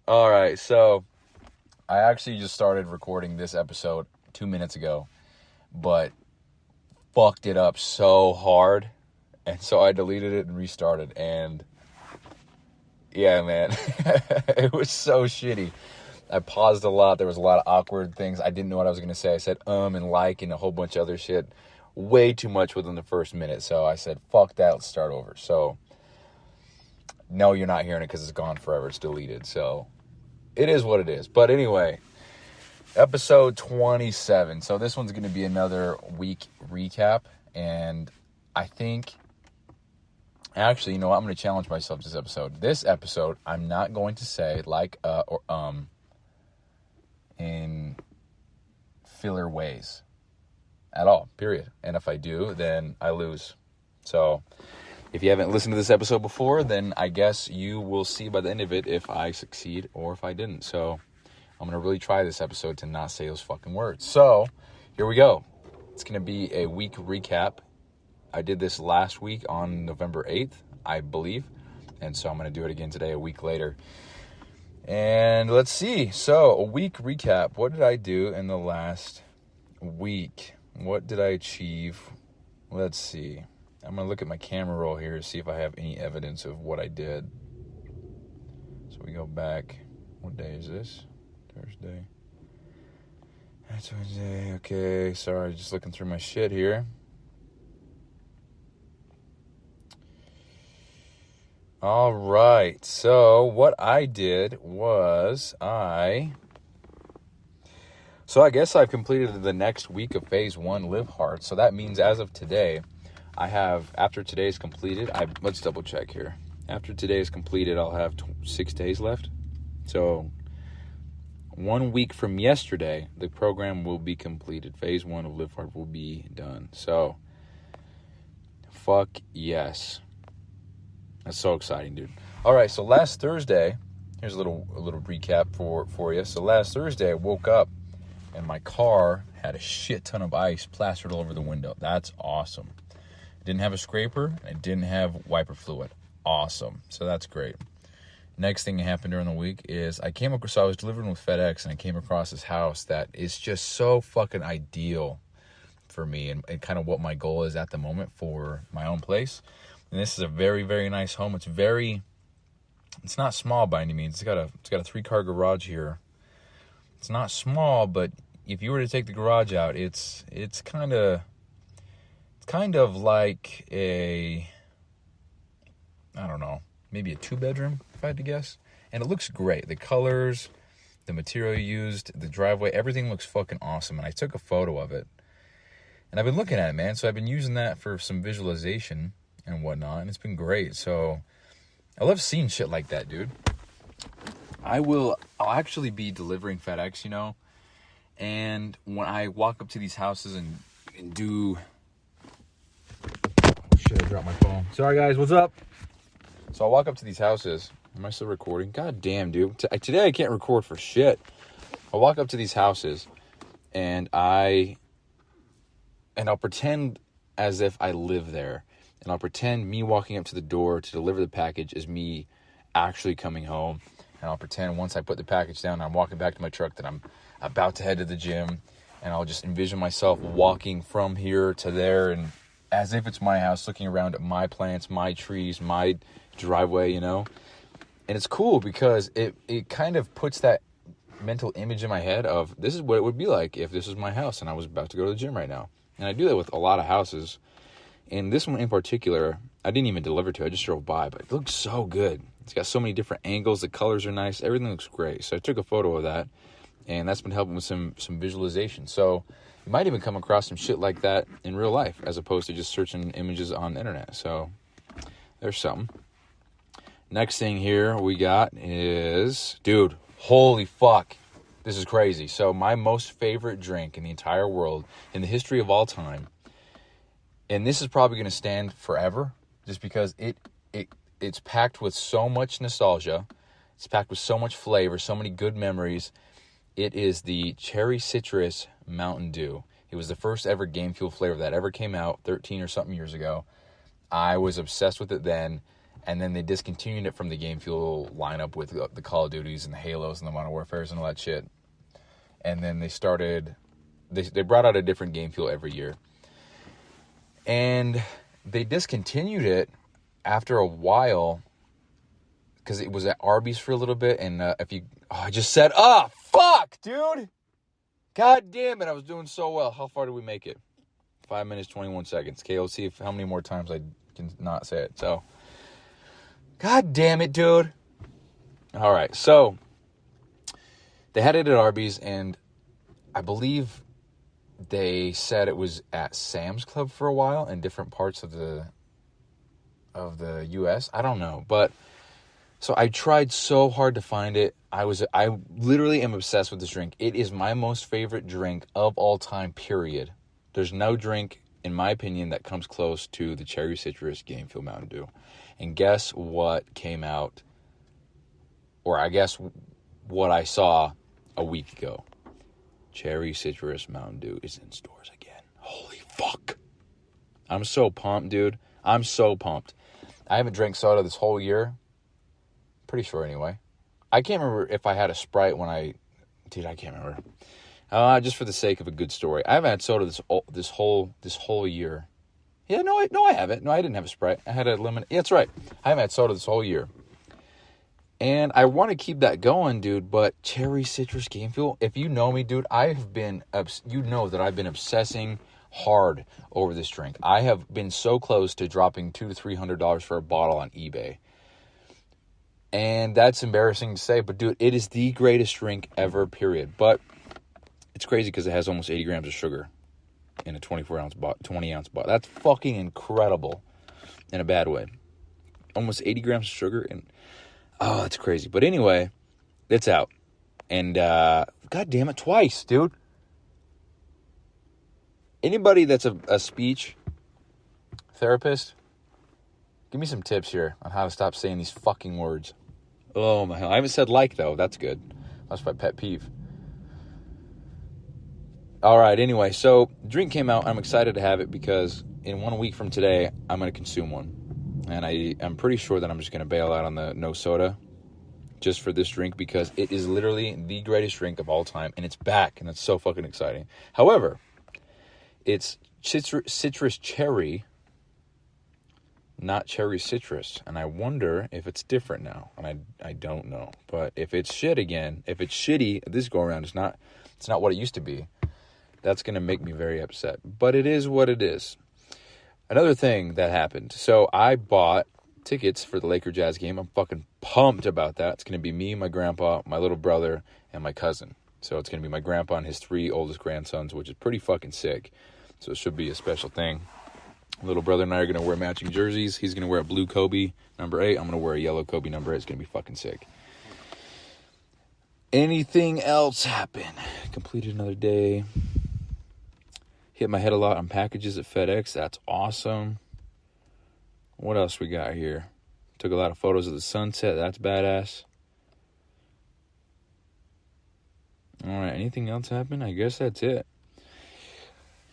All right, so I actually just started recording this episode 2 minutes ago, but fucked it up so hard, and so I deleted it and restarted, and yeah, man, it was so shitty. I paused a lot. There was a lot of awkward things. I didn't know what I was going to say. I said and like and a whole bunch of other shit. Way too much within the first minute. So I said, fuck that. Let's start over. So, no, you're not hearing it because it's gone forever. It's deleted. So, it is what it is. But anyway, episode 27. So, this one's going to be another week recap. And I think, actually, you know what? I'm going to challenge myself this episode. This episode, I'm not going to say like, or in filler ways at all, period. And if I do, then I lose. So if you haven't listened to this episode before, then I guess you will see by the end of it if I succeed or if I didn't. So I'm going to really try this episode to not say those fucking words. So here we go. It's going to be a week recap. I did this last week on November 8th, I believe. And so I'm going to do it again today, a week later. And let's see. So, a week recap. What did I do in the last week? What did I achieve? Let's see. I'm going to look at my camera roll here to see if I have any evidence of what I did. So, we go back. What day is this? Thursday. That's Wednesday. Okay. Sorry, just looking through my shit here. All right, so what I did was I guess I've completed the next week of phase 1 Live Hard. So that means as of today, I have, after today is completed, let's double check here. After today is completed, I'll have 6 days left. So 1 week from yesterday, the program will be completed. Phase 1 of Live Hard will be done. So fuck yes. That's so exciting, dude. All right, so last Thursday, here's a little recap for you. So last Thursday, I woke up, and my car had a shit ton of ice plastered all over the window. That's awesome. It didn't have a scraper. It didn't have wiper fluid. Awesome. So that's great. Next thing that happened during the week is I was delivering with FedEx, and I came across this house that is just so fucking ideal for me and kind of what my goal is at the moment for my own place. And this is a very, very nice home. It's not small by any means. It's got a 3-car garage here. It's not small, but if you were to take the garage out, it's kind of like I don't know, maybe a 2-bedroom, if I had to guess. And it looks great. The colors, the material used, the driveway, everything looks fucking awesome. And I took a photo of it. And I've been looking at it, man. So I've been using that for some visualization and whatnot, and it's been great. So I love seeing shit like that, dude. I'll actually be delivering FedEx, you know, and when I walk up to these houses and do, oh shit, I dropped my phone. Sorry guys, what's up? So I walk up to these houses. Am I still recording? God damn, dude. Today I can't record for shit. I walk up to these houses and I'll pretend as if I live there. And I'll pretend me walking up to the door to deliver the package is me actually coming home. And I'll pretend once I put the package down, I'm walking back to my truck, that I'm about to head to the gym. And I'll just envision myself walking from here to there, and as if it's my house, looking around at my plants, my trees, my driveway, you know. And it's cool because it kind of puts that mental image in my head of this is what it would be like if this was my house and I was about to go to the gym right now. And I do that with a lot of houses. And this one in particular, I didn't even deliver to. I just drove by, but it looks so good. It's got so many different angles. The colors are nice. Everything looks great. So I took a photo of that, and that's been helping with some visualization. So you might even come across some shit like that in real life as opposed to just searching images on the internet. So there's something. Next thing here we got is, dude, holy fuck. This is crazy. So my most favorite drink in the entire world, in the history of all time, and this is probably going to stand forever just because it's packed with so much nostalgia. It's packed with so much flavor, so many good memories. It is the Cherry Citrus Mountain Dew. It was the first ever Game Fuel flavor that ever came out 13 or something years ago. I was obsessed with it then. And then they discontinued it from the Game Fuel lineup with the Call of Duties and the Halos and the Modern Warfares and all that shit. And then they started, they brought out a different Game Fuel every year. And they discontinued it after a while because it was at Arby's for a little bit. And I just said, fuck, dude. God damn it, I was doing so well. How far did we make it? 5 minutes, 21 seconds. Okay, let's see how many more times I can not say it. So, God damn it, dude. All right, so they had it at Arby's, and I believe they said it was at Sam's Club for a while in different parts of the U.S. I don't know, but so I tried so hard to find it. I literally am obsessed with this drink. It is my most favorite drink of all time, period. There's no drink, in my opinion, that comes close to the Cherry Citrus Game Fuel Mountain Dew. And guess what came out, or I guess what I saw a week ago. Cherry Citrus Mountain Dew is in stores again. Holy fuck. I'm so pumped, dude. I'm so pumped. I haven't drank soda this whole year. Pretty sure anyway. I can't remember if I had a Sprite when I can't remember. Just for the sake of a good story. I haven't had soda this whole year. Yeah, no, I haven't. No, I didn't have a Sprite. I had a lemon. Yeah, that's right. I haven't had soda this whole year. And I want to keep that going, dude, but Cherry Citrus Game Fuel, if you know me, dude, you know that I've been obsessing hard over this drink. I have been so close to dropping $200 to $300 for a bottle on eBay. And that's embarrassing to say, but dude, it is the greatest drink ever, period. But it's crazy because it has almost 80 grams of sugar in a 20-ounce bottle. That's fucking incredible in a bad way. Almost 80 grams of sugar, and oh, that's crazy. But anyway, it's out. And god damn it, twice, dude. Anybody that's a speech therapist, give me some tips here on how to stop saying these fucking words. Oh my hell. I haven't said like, though. That's good. That's my pet peeve. All right, anyway, so drink came out. I'm excited to have it because in 1 week from today, I'm going to consume one. And I'm pretty sure that I'm just going to bail out on the no soda just for this drink because it is literally the greatest drink of all time. And it's back, and it's so fucking exciting. However, it's citrus cherry, not cherry citrus. And I wonder if it's different now. And I don't know. But if it's shitty, this go around, it's not what it used to be. That's going to make me very upset. But it is what it is. Another thing that happened. So I bought tickets for the Laker Jazz game. I'm fucking pumped about that. It's going to be me, my grandpa, my little brother, and my cousin. So it's going to be my grandpa and his 3 oldest grandsons, which is pretty fucking sick. So it should be a special thing. Little brother and I are going to wear matching jerseys. He's going to wear a blue Kobe number 8. I'm going to wear a yellow Kobe number 8. It's going to be fucking sick. Anything else happen? Completed another day. Hit my head a lot on packages at FedEx. That's awesome. What else we got here? Took a lot of photos of the sunset. That's badass. All right. Anything else happen? I guess that's it.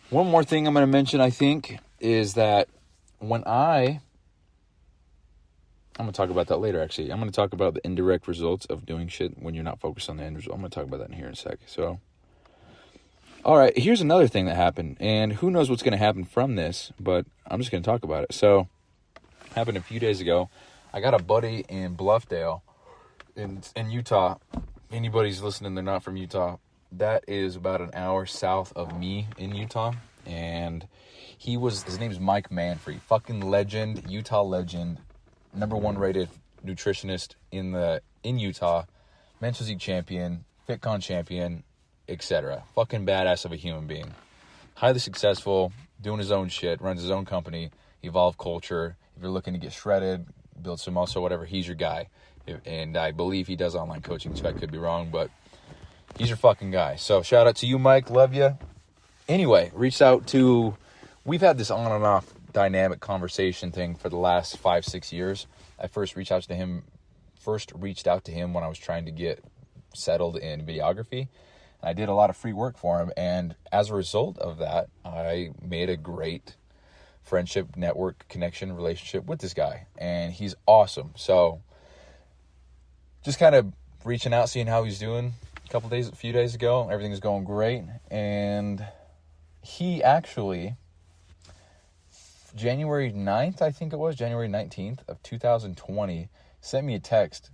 One more thing I'm going to mention, I think, is that when I'm going to talk about that later, actually. I'm going to talk about the indirect results of doing shit when you're not focused on the end result. I'm going to talk about that in here in a sec. So, all right, here's another thing that happened. And who knows what's going to happen from this, but I'm just going to talk about it. So, happened a few days ago. I got a buddy in Bluffdale in Utah. Anybody's listening, they're not from Utah. That is about an hour south of me in Utah. And his name's Mike Manfrey. Fucking legend, Utah legend. #1 rated nutritionist in Utah. Men's physique champion, FitCon champion, etc. Fucking badass of a human being. Highly successful, doing his own shit, runs his own company, Evolve Culture. If you're looking to get shredded, build some muscle, whatever, he's your guy. And I believe he does online coaching, so I could be wrong, but he's your fucking guy. So shout out to you, Mike. Love you. Anyway, we've had this on and off dynamic conversation thing for the last 5-6 years. I first reached out to him when I was trying to get settled in videography. I did a lot of free work for him, and as a result of that, I made a great friendship, network, connection, relationship with this guy. And he's awesome. So just kind of reaching out, seeing how he's doing a few days ago. Everything's going great. And he actually, January 9th, I think it was, January 19th of 2020, sent me a text.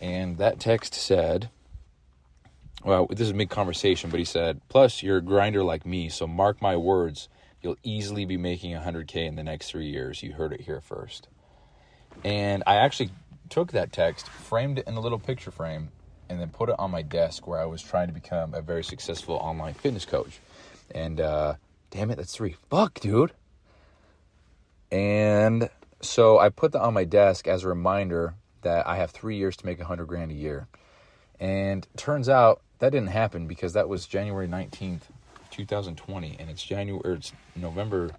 And that text said, well, this is mid-conversation, but he said, plus, you're a grinder like me, so mark my words, you'll easily be making $100K in the next 3 years. You heard it here first. And I actually took that text, framed it in a little picture frame, and then put it on my desk where I was trying to become a very successful online fitness coach. And, damn it, that's 3. Fuck, dude. And so I put that on my desk as a reminder that I have 3 years to make $100,000 a year. And turns out that didn't happen because that was January 19th, 2020, and it's November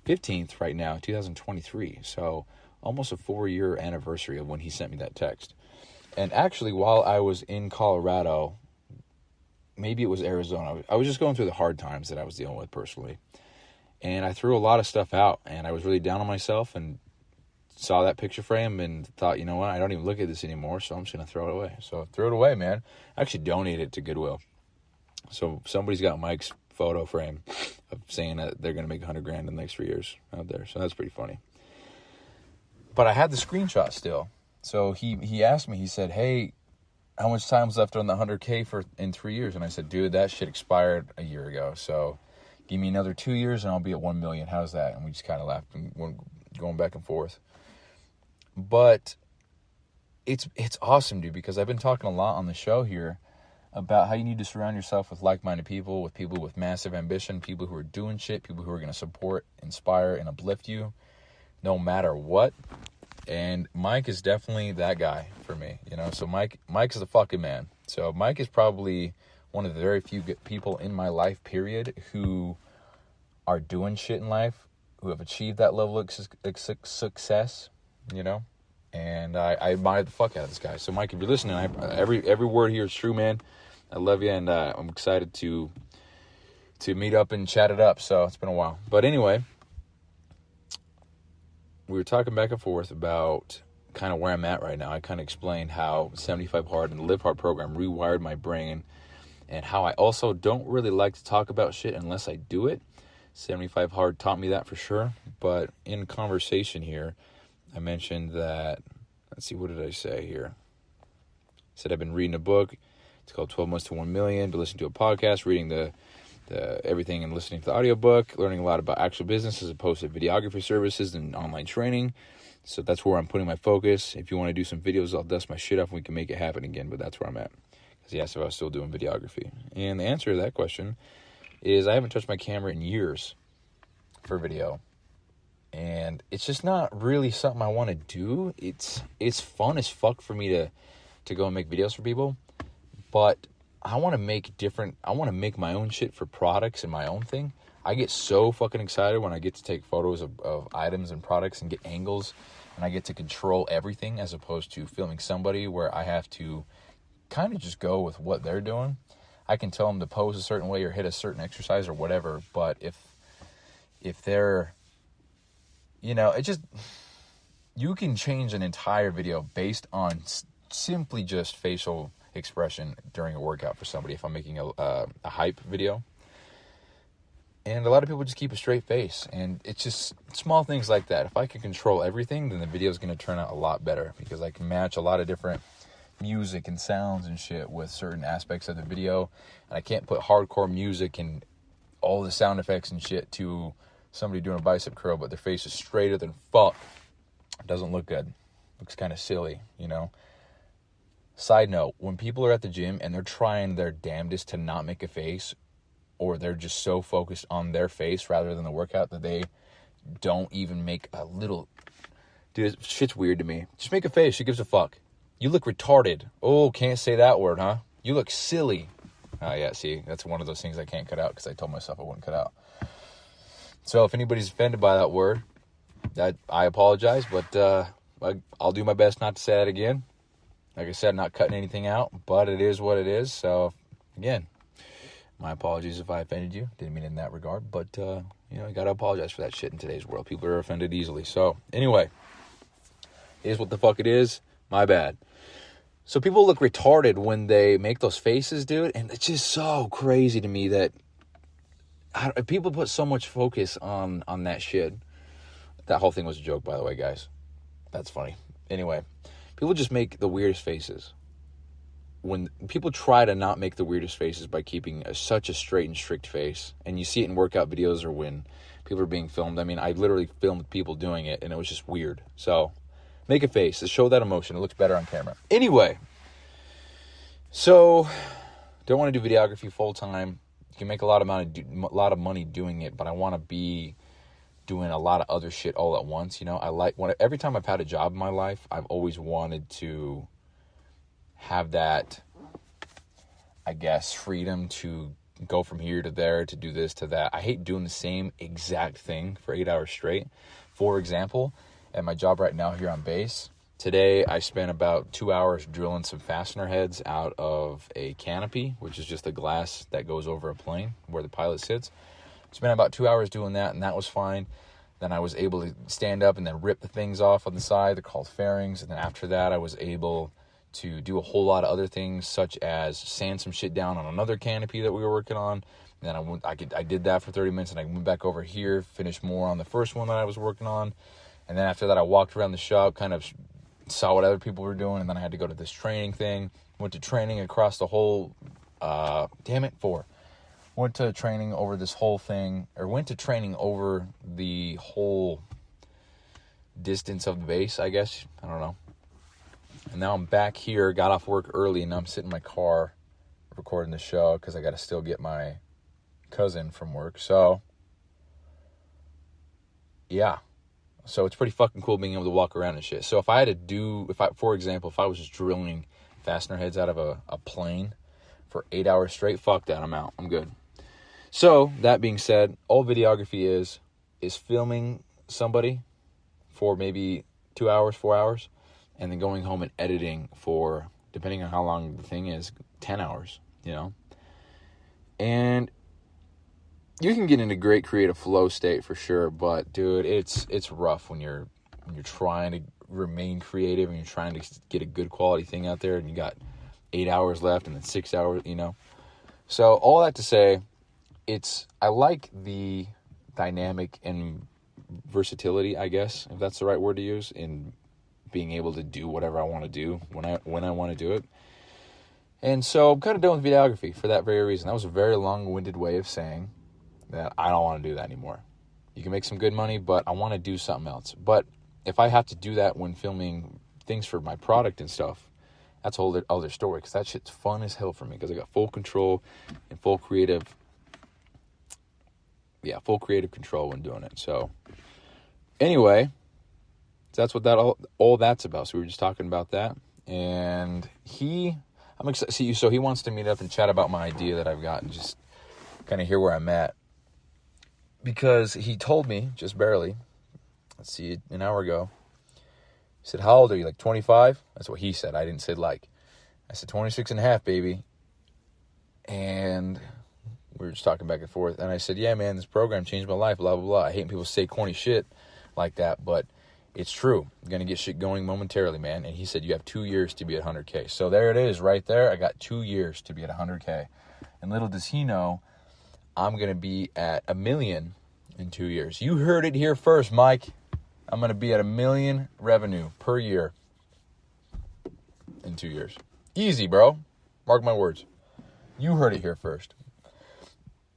15th right now, 2023. So almost a 4-year anniversary of when he sent me that text. And actually, while I was in Colorado, maybe it was Arizona, I was just going through the hard times that I was dealing with personally. And I threw a lot of stuff out, and I was really down on myself, and saw that picture frame and thought, you know what, I don't even look at this anymore, so I'm just going to throw it away. So I threw it away, man. I actually donated it to Goodwill. So somebody's got Mike's photo frame of saying that they're going to make $100,000 in the next 3 years out there. So that's pretty funny. But I had the screenshot still. So he asked me, he said, hey, how much time's left on the 100K in 3 years? And I said, dude, that shit expired a year ago. So give me another 2 years and I'll be at 1 million. How's that? And we just kind of laughed and went going back and forth. But it's awesome, dude, because I've been talking a lot on the show here about how you need to surround yourself with like-minded people with massive ambition, people who are doing shit, people who are going to support, inspire, and uplift you no matter what. And Mike is definitely that guy for me, you know. So Mike is a fucking man. So Mike is probably one of the very few people in my life, period, who are doing shit in life, who have achieved that level of success, you know, and I admire the fuck out of this guy. So, Mike, if you're listening, every word here is true, man. I love you, and I'm excited to meet up and chat it up. So it's been a while, but anyway, we were talking back and forth about kind of where I'm at right now. I kind of explained how 75 Hard and the Live Hard program rewired my brain, and how I also don't really like to talk about shit unless I do it. 75 Hard taught me that for sure. But in conversation here, I mentioned that, let's see, what did I say here? I said I've been reading a book. It's called 12 Months to 1 Million. Been listening to a podcast, reading the everything and listening to the audiobook, learning a lot about actual business as opposed to videography services and online training. So that's where I'm putting my focus. If you want to do some videos, I'll dust my shit off and we can make it happen again. But that's where I'm at. Because he asked if I was still doing videography. And the answer to that question is I haven't touched my camera in years for video. And it's just not really something I want to do. It's fun as fuck for me to go and make videos for people. But I want to make my own shit for products and my own thing. I get so fucking excited when I get to take photos of items and products and get angles. And I get to control everything as opposed to filming somebody where I have to kind of just go with what they're doing. I can tell them to pose a certain way or hit a certain exercise or whatever. But if they're... You know, you can change an entire video based on simply just facial expression during a workout for somebody if I'm making a hype video. And a lot of people just keep a straight face. And it's just small things like that. If I can control everything, then the video is going to turn out a lot better because I can match a lot of different music and sounds and shit with certain aspects of the video. And I can't put hardcore music and all the sound effects and shit to somebody doing a bicep curl, but their face is straighter than fuck. It doesn't look good. Looks kind of silly, you know? Side note, when people are at the gym and they're trying their damnedest to not make a face, or they're just so focused on their face rather than the workout that they don't even make a little... Dude, shit's weird to me. Just make a face. Who gives a fuck? You look retarded. Oh, can't say that word, huh? You look silly. Yeah, see, that's one of those things I can't cut out because I told myself I wouldn't cut out. So if anybody's offended by that word, I apologize, but I'll do my best not to say that again. Like I said, I'm not cutting anything out, but it is what it is. So, again, my apologies if I offended you. Didn't mean in that regard, but, You know, you gotta apologize for that shit in today's world. People are offended easily. So, anyway, it is what the fuck it is. My bad. So people look retarded when they make those faces, dude. And it's just so crazy to me that people put so much focus on that shit. That whole thing was a joke, by the way, guys. That's funny. Anyway, people just make the weirdest faces. When people try to not make the weirdest faces by keeping such a straight and strict face, and you see it in workout videos or when people are being filmed. I mean, I literally filmed people doing it, and it was just weird. So, make a face to show that emotion. It looks better on camera. Anyway, so don't want to do videography full time. You can make a lot of money doing it, but I want to be doing a lot of other shit all at once. You know, every time I've had a job in my life, I've always wanted to have that, I guess, freedom to go from here to there, to do this to that. I hate doing the same exact thing for 8 hours straight. For example, at my job right now here on base, today I spent about 2 hours drilling some fastener heads out of a canopy, which is just a glass that goes over a plane where the pilot sits. Spent about 2 hours doing that, and that was fine. Then I was able to stand up and then rip the things off on the side. They're called fairings. And then after that, I was able to do a whole lot of other things, such as sand some shit down on another canopy that we were working on. And then I did that for 30 minutes, and I went back over here, finished more on the first one that I was working on. And then after that, I walked around the shop, kind of saw what other people were doing, and then I had to go to this training thing. Went to training across the whole, went to training over this whole thing, or went to training over the whole distance of the base, I guess. I don't know. And now I'm back here, got off work early, and now I'm sitting in my car recording the show because I got to still get my cousin from work. So, yeah. So it's pretty fucking cool being able to walk around and shit. So if I had to do, for example, if I was just drilling fastener heads out of a plane for 8 hours straight, fuck that, I'm out. I'm good. So, that being said, all videography is filming somebody for maybe 2 hours, 4 hours, and then going home and editing for, depending on how long the thing is, 10 hours, you know? And you can get into great creative flow state for sure, but dude, it's rough when you're trying to remain creative and you're trying to get a good quality thing out there and you got 8 hours left and then 6 hours, you know? So, all that to say, I like the dynamic and versatility, I guess, if that's the right word to use, in being able to do whatever I want to do when I want to do it. And so I'm kind of done with videography for that very reason. That was a very long-winded way of saying that I don't want to do that anymore. You can make some good money, but I want to do something else. But if I have to do that when filming things for my product and stuff, that's a whole other story, because that shit's fun as hell for me, because I got full control and full creative control when doing it. So anyway, that's what all that's about. So we were just talking about that, and I'm excited. So he wants to meet up and chat about my idea that I've got and just kind of hear where I'm at, because he told me just barely, an hour ago. He said, "How old are you? Like 25?" That's what he said. I didn't say like. I said 26 and a half, baby. And we were just talking back and forth. And I said, "Yeah, man, this program changed my life, blah, blah, blah." I hate when people say corny shit like that, but it's true. I'm going to get shit going momentarily, man. And he said, "You have 2 years to be at 100K. So there it is right there. I got 2 years to be at 100K. And little does he know, I'm going to be at $1 million in 2 years. You heard it here first, Mike. I'm going to be at $1 million revenue per year in 2 years. Easy, bro. Mark my words. You heard it here first.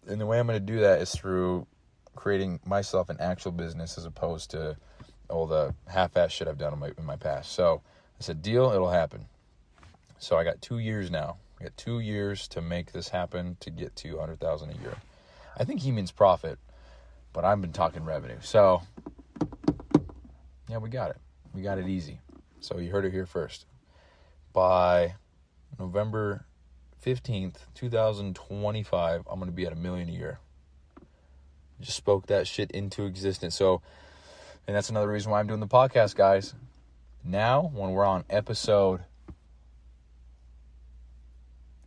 And the way I'm going to do that is through creating myself an actual business as opposed to all the half-ass shit I've done in my past. So I said, deal, it'll happen. So I got 2 years now. I got 2 years to make this happen, to get to $100,000 a year. I think he means profit, but I've been talking revenue. So yeah, we got it. We got it easy. So you heard it here first. By November 15th, 2025, I'm going to be at $1 million a year. Just spoke that shit into existence. So, and that's another reason why I'm doing the podcast, guys. Now, when we're on episode,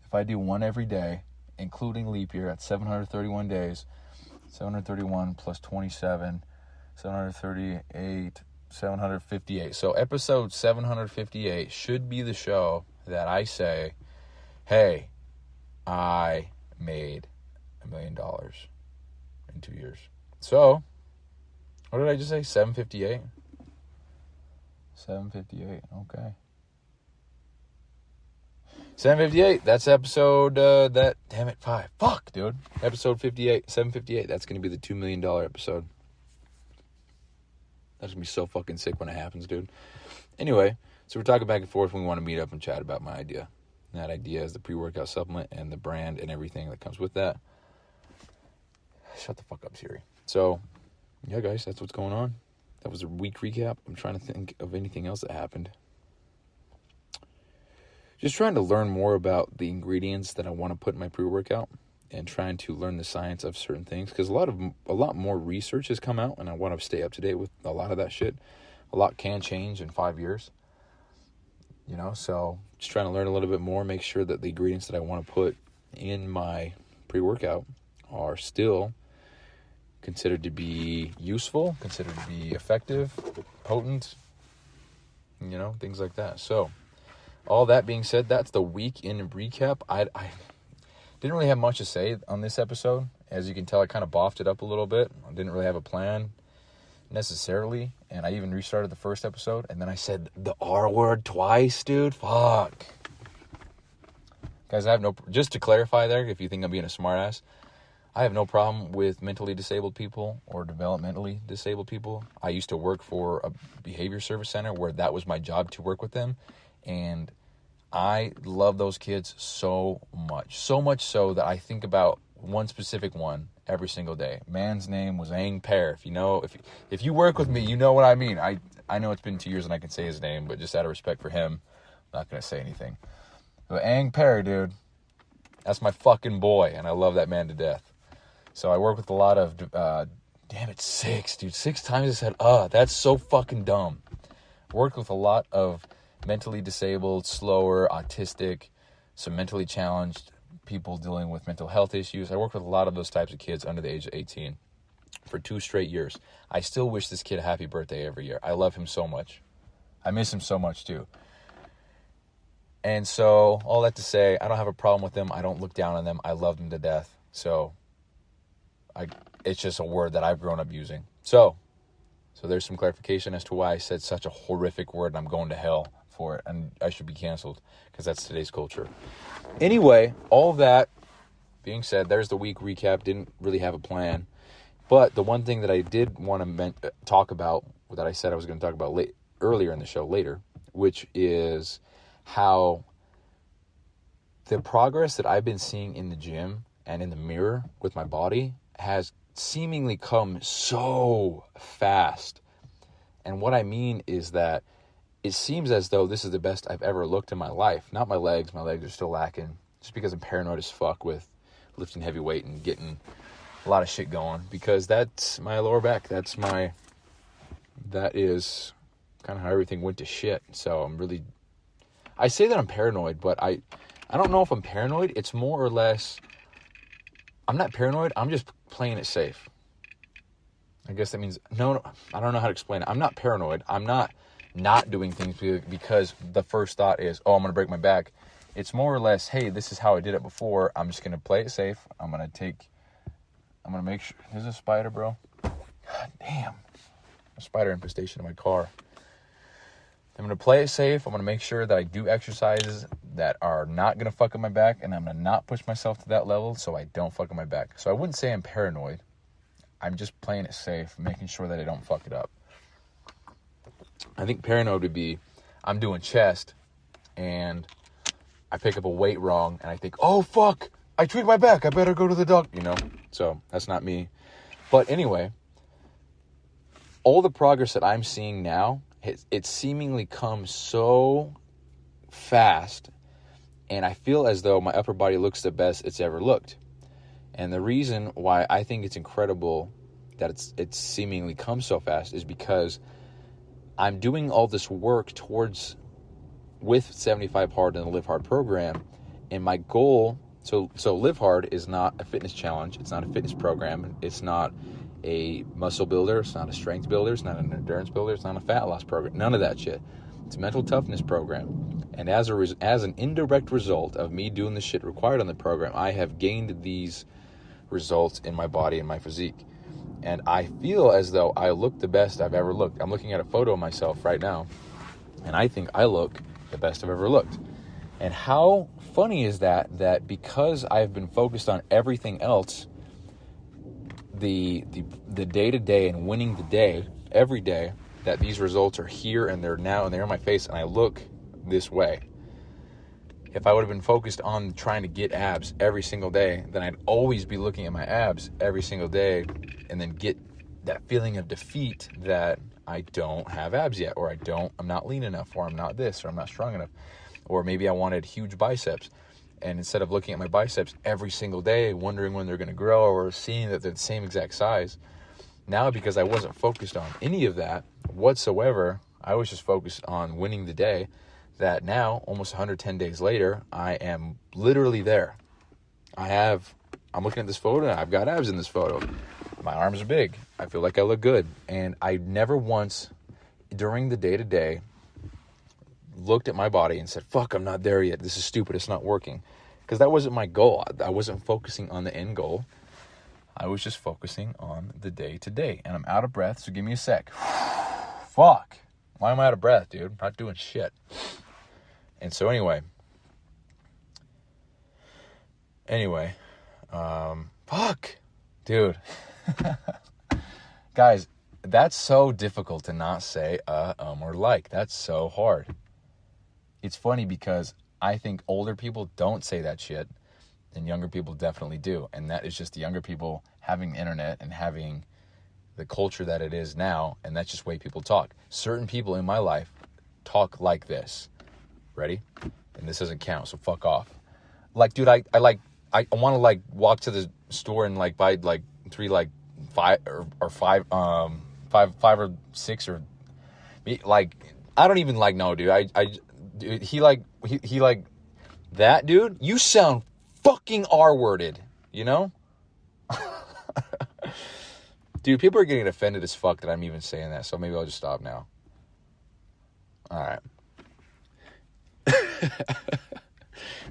if I do one every day, including leap year at 731 days, 731 plus 27, 738, 758. So episode 758 should be the show that I say, hey, I made $1 million in 2 years. So, what did I just say? 758? 758, okay. 758, that's episode, damn it, 5. Fuck, dude. Episode 58, 758, that's going to be the $2 million episode. That's going to be so fucking sick when it happens, dude. Anyway, so we're talking back and forth. We want to meet up and chat about my idea. And that idea is the pre-workout supplement and the brand and everything that comes with that. Shut the fuck up, Siri. So, yeah, guys, that's what's going on. That was a week recap. I'm trying to think of anything else that happened. Just trying to learn more about the ingredients that I want to put in my pre-workout and trying to learn the science of certain things, because a lot more research has come out and I want to stay up to date with a lot of that shit. A lot can change in 5 years, you know, so just trying to learn a little bit more, make sure that the ingredients that I want to put in my pre-workout are still considered to be useful, considered to be effective, potent, you know, things like that. So all that being said, that's the week in recap. I didn't really have much to say on this episode. As you can tell, I kind of boffed it up a little bit. I didn't really have a plan necessarily, and I even restarted the first episode, and then I said the R word twice, dude. Fuck. Guys, just to clarify there, if you think I'm being a smartass, I have no problem with mentally disabled people or developmentally disabled people. I used to work for a behavior service center where that was my job, to work with them. And I love those kids so much so that I think about one specific one every single day. Man's name was Ang Pear. If you work with me, you know what I mean. I know it's been 2 years and I can say his name, but just out of respect for him, I'm not going to say anything. But Ang Pear, dude, that's my fucking boy, and I love that man to death. So I work with a lot of, damn it, 6, dude. 6 times I said, that's so fucking dumb. Worked with a lot of mentally disabled, slower, autistic, some mentally challenged people dealing with mental health issues. I work with a lot of those types of kids under the age of 18 for 2 straight years. I still wish this kid a happy birthday every year. I love him so much. I miss him so much too. And so all that to say, I don't have a problem with them. I don't look down on them. I love them to death. So it's just a word that I've grown up using. So there's some clarification as to why I said such a horrific word and I'm going to hell for it, and I should be canceled because that's today's culture. Anyway, all that being said, there's the week recap. Didn't really have a plan, but the one thing that I did want to talk about, that I said I was going to talk about earlier in the show later, which is how the progress that I've been seeing in the gym and in the mirror with my body has seemingly come so fast. And what I mean is that it seems as though this is the best I've ever looked in my life. Not my legs. My legs are still lacking. Just because I'm paranoid as fuck with lifting heavy weight and getting a lot of shit going. Because that's my lower back. That is kind of how everything went to shit. So I say that I'm paranoid, but I don't know if I'm paranoid. It's more or less, I'm not paranoid. I'm just playing it safe. I guess that means, no, I don't know how to explain it. I'm not paranoid. I'm not doing things because the first thought is, I'm going to break my back. It's more or less, hey, this is how I did it before. I'm just going to play it safe. I'm going to make sure. There's a spider, bro. God damn. A spider infestation in my car. I'm going to play it safe. I'm going to make sure that I do exercises that are not going to fuck up my back, and I'm going to not push myself to that level so I don't fuck up my back. So I wouldn't say I'm paranoid. I'm just playing it safe, making sure that I don't fuck it up. I think paranoid would be, I'm doing chest, and I pick up a weight wrong, and I think, oh, fuck, I tweaked my back. I better go to the doctor, So that's not me. But anyway, all the progress that I'm seeing now, it seemingly comes so fast, and I feel as though my upper body looks the best it's ever looked. And the reason why I think it's incredible that it's seemingly come so fast is because I'm doing all this work with 75 Hard and the Live Hard program, and my goal So Live Hard is not a fitness challenge. It's not a fitness program. It's not a muscle builder. It's not a strength builder. It's not an endurance builder. It's not a fat loss program. None of that shit. It's a mental toughness program. And as an indirect result of me doing the shit required on the program, I have gained these results in my body and my physique. And I feel as though I look the best I've ever looked. I'm looking at a photo of myself right now, and I think I look the best I've ever looked. And how funny is that because I've been focused on everything else, the day-to-day and winning the day, every day, that these results are here and they're now and they're in my face and I look this way. If I would have been focused on trying to get abs every single day, then I'd always be looking at my abs every single day and then get that feeling of defeat that I don't have abs yet, or I'm not lean enough, or I'm not this, or I'm not strong enough. Or maybe I wanted huge biceps. And instead of looking at my biceps every single day, wondering when they're going to grow, or seeing that they're the same exact size, now because I wasn't focused on any of that whatsoever, I was just focused on winning the day, that now, almost 110 days later, I am literally there. I'm looking at this photo, and I've got abs in this photo. My arms are big. I feel like I look good. And I never once, during the day-to-day, looked at my body and said, fuck, I'm not there yet. This is stupid. It's not working. Because that wasn't my goal. I wasn't focusing on the end goal. I was just focusing on the day-to-day. And I'm out of breath, so give me a sec. Fuck. Why am I out of breath, dude? I'm not doing shit. And so anyway, fuck, dude. Guys, that's so difficult to not say or like. That's so hard. It's funny because I think older people don't say that shit and younger people definitely do. And that is just the younger people having the internet and having the culture that it is now. And that's just the way people talk. Certain people in my life talk like this. Ready? And this doesn't count, so fuck off. Like, dude, I want to like walk to the store and like buy like five or six or like, I don't even like, no, dude. Dude, he like that, dude. You sound fucking R-worded, you know? Dude, people are getting offended as fuck that I'm even saying that, so maybe I'll just stop now. All right.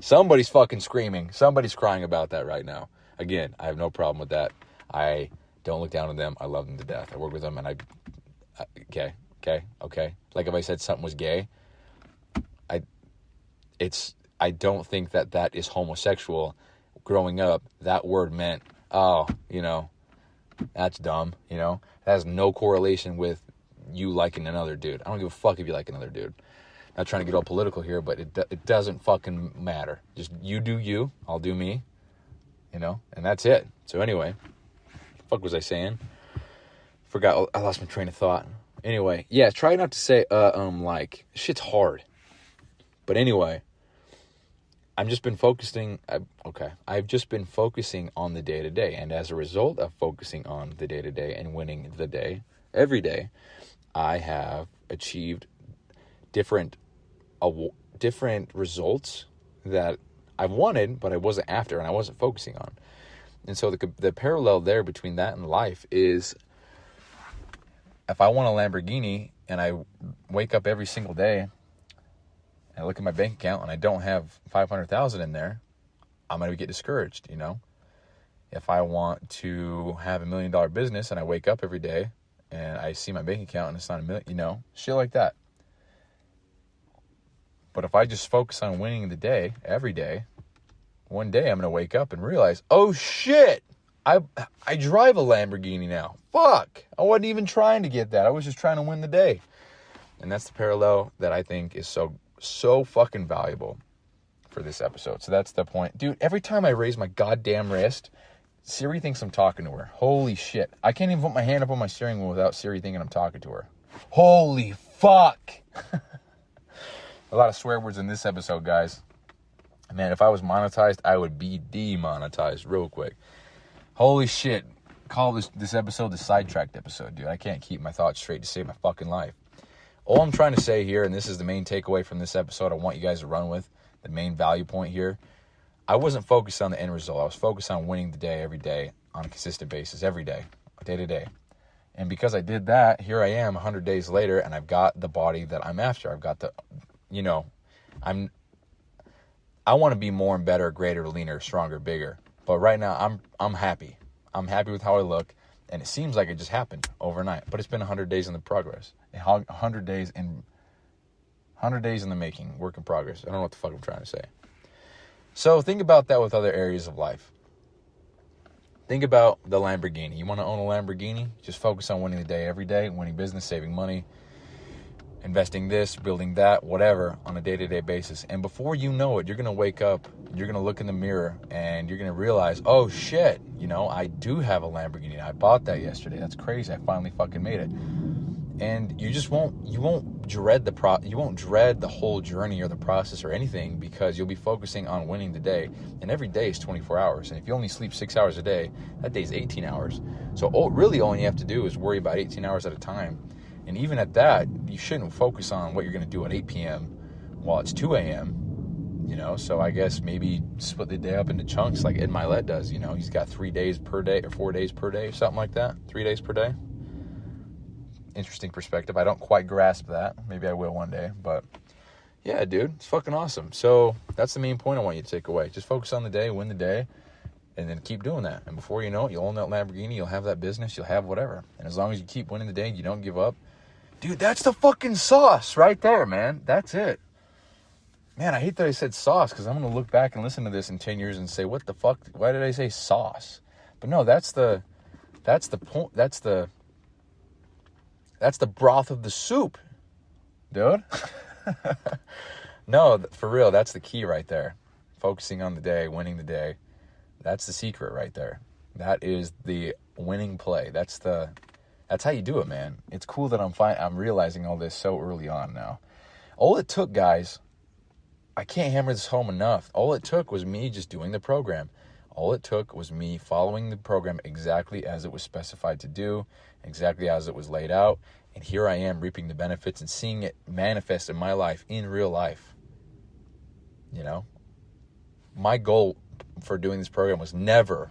Somebody's fucking screaming. Somebody's crying about that right now. Again, I have no problem with that. I don't look down on them. I love them to death. I work with them, and okay. Like if I said something was gay, I don't think that is homosexual. Growing up, that word meant, that's dumb, That has no correlation with you liking another dude. I don't give a fuck if you like another dude. Not trying to get all political here, but it doesn't fucking matter. Just you do you, I'll do me, and that's it. So anyway, fuck was I saying? Forgot, I lost my train of thought. Anyway, yeah, try not to say, like, shit's hard. But anyway, I've just been focusing on the day-to-day. And as a result of focusing on the day-to-day and winning the day, every day, I have achieved different results that I wanted, but I wasn't after and I wasn't focusing on. And so the parallel there between that and life is, if I want a Lamborghini and I wake up every single day and I look at my bank account and I don't have $500,000 in there, I'm going to get discouraged, If I want to have $1 million business and I wake up every day and I see my bank account and it's not $1 million, shit like that. But if I just focus on winning the day, every day, one day I'm going to wake up and realize, oh shit, I drive a Lamborghini now. Fuck, I wasn't even trying to get that. I was just trying to win the day. And that's the parallel that I think is so fucking valuable for this episode. So that's the point. Dude, every time I raise my goddamn wrist, Siri thinks I'm talking to her. Holy shit. I can't even put my hand up on my steering wheel without Siri thinking I'm talking to her. Holy fuck. A lot of swear words in this episode, guys. Man, if I was monetized, I would be demonetized real quick. Holy shit. Call this episode the sidetracked episode, dude. I can't keep my thoughts straight to save my fucking life. All I'm trying to say here, and this is the main takeaway from this episode I want you guys to run with, the main value point here, I wasn't focused on the end result. I was focused on winning the day every day on a consistent basis, every day, day to day. And because I did that, here I am 100 days later, and I've got the body that I'm after. I've got the, I want to be more and better, greater, leaner, stronger, bigger. But right now, I'm happy. I'm happy with how I look, and it seems like it just happened overnight. But it's been 100 days in the progress. 100 days in the making, work in progress. I don't know what the fuck I'm trying to say. So think about that with other areas of life. Think about the Lamborghini. You want to own a Lamborghini? Just focus on winning the day every day, winning business, saving money, investing this, building that, whatever, on a day-to-day basis. And before you know it, you're going to wake up, you're going to look in the mirror, and you're going to realize, oh shit, I do have a Lamborghini. I bought that yesterday. That's crazy. I finally fucking made it. And you won't dread the whole journey or the process or anything, because you'll be focusing on winning the day. And every day is 24 hours. And if you only sleep 6 hours a day, that day's 18 hours. So really all you have to do is worry about 18 hours at a time. And even at that, you shouldn't focus on what you're going to do at 8 p.m. while it's 2 a.m., So I guess maybe split the day up into chunks like Ed Milet does, He's got 3 days per day or 4 days per day, something like that. 3 days per day. Interesting perspective. I don't quite grasp that. Maybe I will one day. But yeah, dude, it's fucking awesome. So that's the main point I want you to take away. Just focus on the day, win the day, and then keep doing that. And before you know it, you'll own that Lamborghini, you'll have that business, you'll have whatever. And as long as you keep winning the day, you don't give up. Dude, that's the fucking sauce right there, man. That's it. Man, I hate that I said sauce, because I'm going to look back and listen to this in 10 years and say, what the fuck? Why did I say sauce? But no, that's the point. That's the broth of the soup, dude. No, for real, that's the key right there. Focusing on the day, winning the day. That's the secret right there. That is the winning play. That's how you do it, man. It's cool that I'm realizing all this so early on now. All it took, guys, I can't hammer this home enough. All it took was me just doing the program. All it took was me following the program exactly as it was specified to do, exactly as it was laid out. And here I am reaping the benefits and seeing it manifest in my life, in real life. My goal for doing this program was never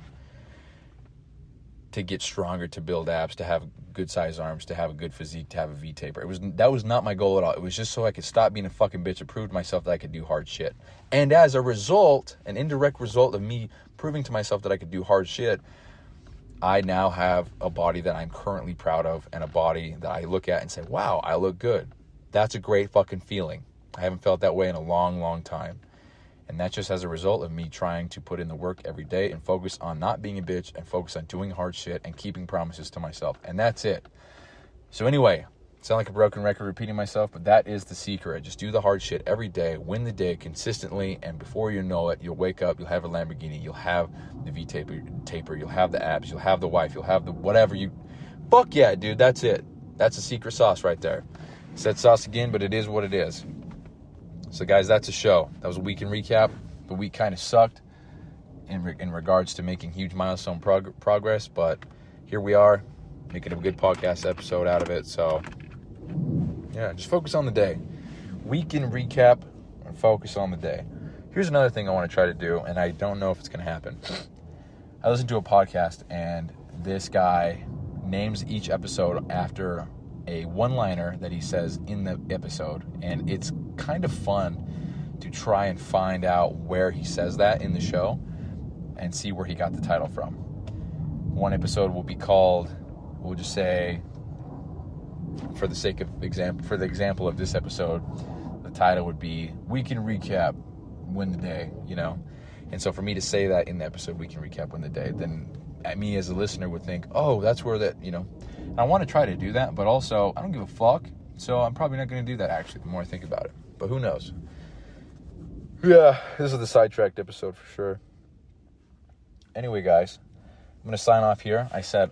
to get stronger, to build abs, to have good size arms, to have a good physique, to have a V-taper. That was not my goal at all. It was just so I could stop being a fucking bitch and prove to myself that I could do hard shit. And as a result, an indirect result of me proving to myself that I could do hard shit, I now have a body that I'm currently proud of, and a body that I look at and say, wow, I look good. That's a great fucking feeling. I haven't felt that way in a long, long time. And that's just as a result of me trying to put in the work every day and focus on not being a bitch and focus on doing hard shit and keeping promises to myself. And that's it. So anyway, sound like a broken record repeating myself, but that is the secret. Just do the hard shit every day, win the day consistently, and before you know it, you'll wake up, you'll have a Lamborghini, you'll have the V-taper, you'll have the abs, you'll have the wife, you'll have the whatever you... Fuck yeah, dude, that's it. That's the secret sauce right there. Said sauce again, but it is what it is. So guys, that's a show. That was a week in recap. The week kind of sucked in regards to making huge milestone progress, but here we are, making a good podcast episode out of it. So yeah, just focus on the day. Week in recap and focus on the day. Here's another thing I want to try to do, and I don't know if it's going to happen. I listened to a podcast, and this guy names each episode after a one-liner that he says in the episode, and it's kind of fun to try and find out where he says that in the show and see where he got the title from. One episode will be called, we'll just say, for the example of this episode, the title would be Week in Recap, Win the Day, And so for me to say that in the episode, Week in Recap, Win the Day, then me as a listener would think, oh, that's where that, And I want to try to do that, but also I don't give a fuck. So I'm probably not going to do that, actually, the more I think about it. But who knows? Yeah, this is the sidetracked episode for sure. Anyway, guys, I'm going to sign off here. I said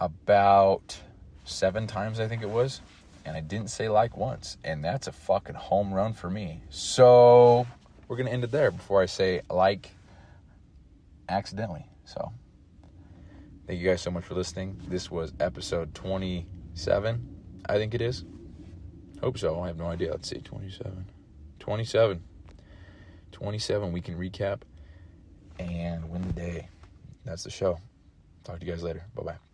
about 7 times, I think it was. And I didn't say like once. And that's a fucking home run for me. So we're going to end it there before I say like accidentally. So thank you guys so much for listening. This was episode 27, I think it is. Hope so. I have no idea. Let's see, 27. 27 weekend recap and win the day. That's the show. Talk to you guys later. Bye-bye.